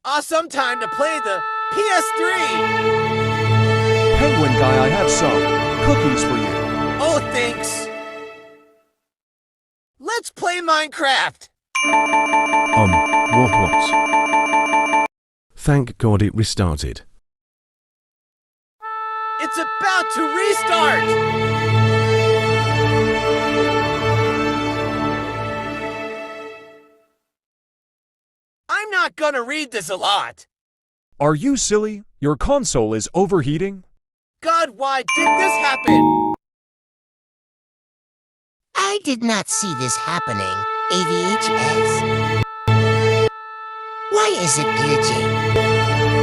Awesome time to play the PS3! Penguin guy, I have some cookies for you. Oh, thanks. Let's play Minecraft! What? Thank God it restarted. It's about to restart! I'm not gonna read this a lot. Are you silly? Your console is overheating. God, why did this happen? I did not see this happening, AVHS. Why is it glitching?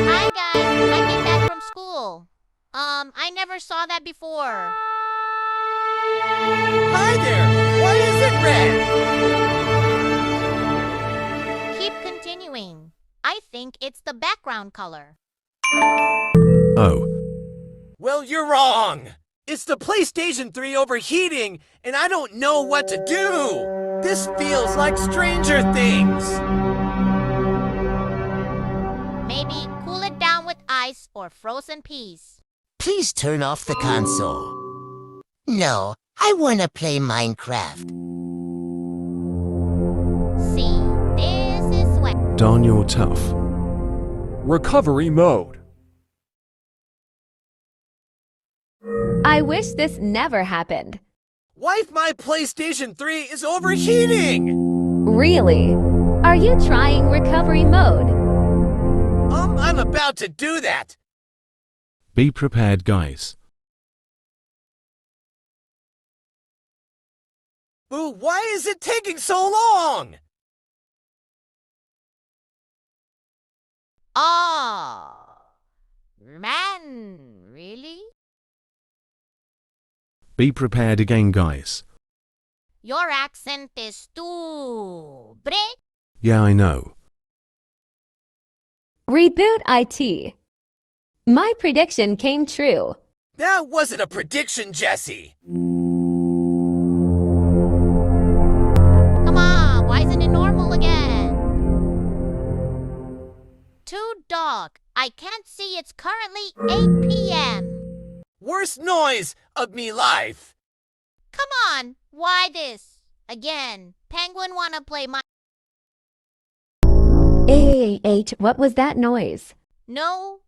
Hi guys, I came back from school. I never saw that before. Hi there! Why is it red? Keep continuing. I think it's the background color. Oh. Well, you're wrong. It's the PlayStation 3 overheating, and I don't know what to do. This feels like Stranger Things. Maybe cool it down with ice or frozen peas. Please turn off the console. No, I want to play Minecraft. See, this is what... Darn, you're tough. Recovery mode. I wish this never happened. Wife, my PlayStation 3 is overheating! Really? Are you trying recovery mode? I'm about to do that. Be prepared, guys. Boo, why is it taking so long? Oh, man, really? Be prepared again, guys. Your accent is stupid. Yeah, I know. Reboot IT. My prediction came true. That wasn't a prediction, Jesse. Come on, why isn't it normal again? Too dark. I can't see it's currently 8 p.m. Worst noise of me life. Come on, why this? Again, Penguin wanna play my... AAH, what was that noise? No,